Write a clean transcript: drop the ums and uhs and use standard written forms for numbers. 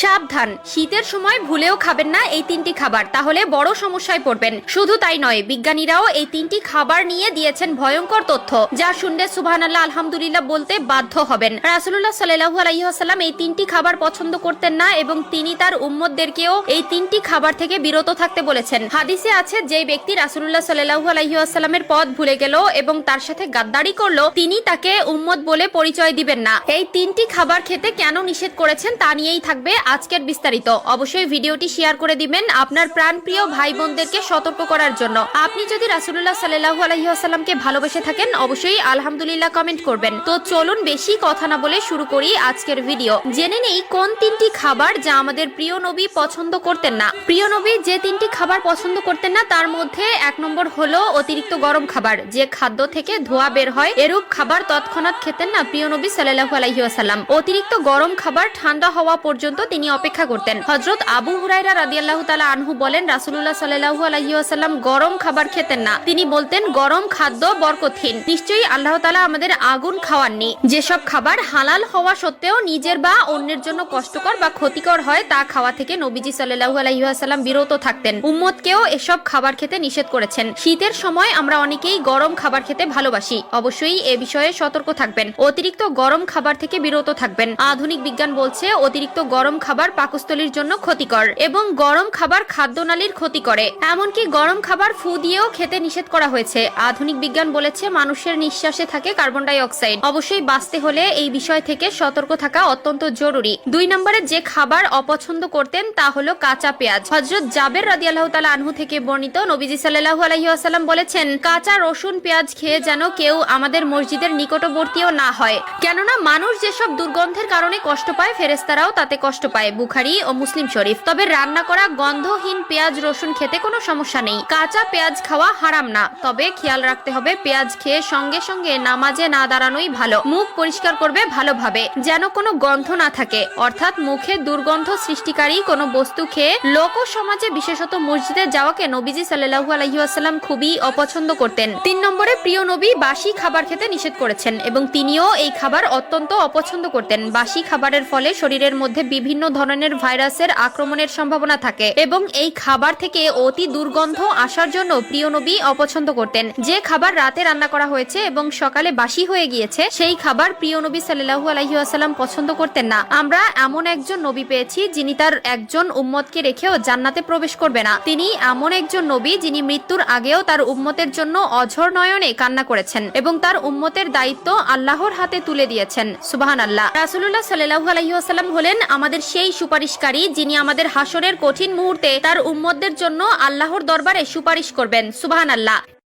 সাবধান, শীতের সময় ভুলেও খাবেন না এই তিনটি খাবার, তাহলে বড় সমস্যায় পড়বেন। শুধু তাই নয়, বিজ্ঞানীরাও এই তিনটি খাবার নিয়ে দিয়েছেন ভয়ঙ্কর তথ্য, যা শুনলে সুবহানাল্লাহ আলহামদুলিল্লাহ বলতে বাধ্য হবেন। রাসূলুল্লাহ সাল্লাল্লাহু আলাইহি ওয়াসাল্লাম এই তিনটি খাবার পছন্দ করতেন না এবং তিনি তার উম্মতদেরকেও এই তিনটি খাবার থেকে বিরত থাকতে বলেছেন। হাদিসে আছে, যে ব্যক্তি রাসূলুল্লাহ সাল্লাল্লাহু আলাইহি ওয়াসাল্লামের পথ ভুলে গেল এবং তার সাথে গাদ্দারি করলো, তিনি তাকে উম্মত বলে পরিচয় দিবেন না। এই তিনটি খাবার খেতে কেন নিষেধ করেছেন তা নিয়েই থাকবে আজকের বিস্তারিত। অবশ্যই ভিডিওটি শেয়ার করে দিবেন আপনার প্রাণপ্রিয় ভাই বোনদেরকে সতর্ক করার জন্য। আপনি যদি রাসূলুল্লাহ সাল্লাল্লাহু আলাইহি ওয়াসাল্লামকে ভালোবেসে থাকেন, অবশ্যই আলহামদুলিল্লাহ কমেন্ট করবেন। তো চলুন বেশি কথা না বলে শুরু করি আজকের ভিডিও। জেনে নেই কোন তিনটি খাবার যা আমাদের প্রিয় নবী পছন্দ করতেন না। প্রিয় নবী যে তিনটি খাবার পছন্দ করতেন না তার মধ্যে 1 নম্বর হলো অতিরিক্ত গরম খাবার। যে খাদ্য থেকে ধোঁয়া বের হয় এরূপ খাবার তৎক্ষণাৎ খেতেন না প্রিয় নবী সাল্লাল্লাহু আলাইহি ওয়াসাল্লাম। অতিরিক্ত গরম খাবার ঠান্ডা হওয়া পর্যন্ত তিনি অপেক্ষা করতেন। হযরত আবু হুরায়রা রাদিয়াল্লাহু তাআলা আনহু বলেন, রাসূলুল্লাহ সাল্লাল্লাহু আলাইহি ওয়াসাল্লাম গরম খাবার খেতেন না। তিনি বলতেন, গরম খাদ্য বরকতহীন। নিশ্চয়ই আল্লাহ তাআলা আমাদের আগুন খাওয়াননি। যেসব খাবার হালাল হওয়া সত্ত্বেও নিজের বা অন্যের জন্য কষ্টকর বা ক্ষতিকর হয় তা খাওয়া থেকে নবীজি সাল্লাল্লাহু আলাইহি ওয়াসাল্লাম বিরত থাকতেন। উম্মতকেও এসব খাবার খেতে নিষেধ করেছেন। শীতের সময় আমরা অনেকেই গরম খাবার খেতে ভালোবাসি। অবশ্যই এ বিষয়ে সতর্ক থাকবেন। অতিরিক্ত গরম খাবার থেকে বিরত থাকবেন। আধুনিক বিজ্ঞান বলছে অতিরিক্ত গরম খাবার পাকস্থলীর জন্য ক্ষতিকর এবং গরম খাবার খাদ্যনালীর ক্ষতি করে। এমনকি গরম খাবার ফু দিয়েও খেতে নিষেধ করা হয়েছে। আধুনিক বিজ্ঞান বলেছে মানুষের নিঃশ্বাসে থাকে কার্বন ডাই অক্সাইড। অবশ্যই বাঁচতে হলে এই বিষয় থেকে সতর্ক থাকা অত্যন্ত জরুরি। 2 নম্বরে যে খাবার অপছন্দ করতেন তা হলো কাঁচা পেঁয়াজ। হযরত জাবের রাদিয়াল্লাহু তাআলা আনহু থেকে বর্ণিত, নবীজি সাল্লাল্লাহু আলাইহি ওয়াসাল্লাম বলেছেন, কাঁচা রসুন পেঁয়াজ খেয়ে যেন কেউ আমাদের মসজিদের নিকটবর্তীও না হয়, কেননা মানুষ যেসব দুর্গন্ধের কারণে কষ্ট পায় ফেরেশতারাও তাতে কষ্ট পায়। বুখারী ও মুসলিম শরীফ। তবে রান্না করা গন্ধহীন পেঁয়াজ রসুন খেতে কোনো সমস্যা নেই। কাঁচা পেঁয়াজ খাওয়া হারাম না, তবে খেয়াল রাখতে হবে পেঁয়াজ খেয়ে সঙ্গে সঙ্গে নামাজে না দাঁড়ানোই ভালো। মুখ পরিষ্কার করবে ভালোভাবে, যেন কোনো গন্ধ না থাকে, অর্থাৎ মুখে দুর্গন্ধ সৃষ্টিকারী কোনো বস্তু খেয়ে লোক সমাজে বিশেষত মসজিদে যাওয়াকে নবীজি সাল্লাল্লাহু আলাইহি ওয়াসাল্লাম খুবই অপছন্দ করতেন। 3 নম্বরে প্রিয় নবী বাসি খাবার খেতে নিষেধ করেছেন এবং তিনিও এই খাবার অত্যন্ত অপছন্দ করতেন। বাসি খাবারের ফলে শরীরের মধ্যে বিভিন্ন ধরনের ভাইরাসের আক্রমণের সম্ভাবনা থাকে এবং এই খাবার থেকে অতি দুর্গন্ধ আসার জন্য প্রিয় নবী অপছন্দ করতেন। যে খাবার রাতে রান্না করা হয়েছে এবং সকালে বাসি হয়ে গিয়েছে সেই খাবার প্রিয় নবী সাল্লাল্লাহু আলাইহি ওয়াসাল্লাম পছন্দ করতেন না। আমরা এমন একজন নবী পেয়েছি যিনি তার একজন উম্মতকে রেখেও জান্নাতে প্রবেশ করবে না। তিনি এমন একজন নবী যিনি মৃত্যুর আগেও তার উম্মতের জন্য অঝর নয়নে কান্না করেছেন এবং তার উম্মতের দায়িত্ব আল্লাহর হাতে তুলে দিয়েছেন। সুবহানাল্লাহ। রাসূলুল্লাহ সাল্লাল্লাহু আলাইহি ওয়াসাল্লাম হলেন আমাদের সেই সুপারিশকারী যিনি আমাদের হাসরের কঠিন মুহূর্তে তার উম্মতদের জন্য আল্লাহর দরবারে সুপারিশ করবেন। সুবহানাল্লাহ।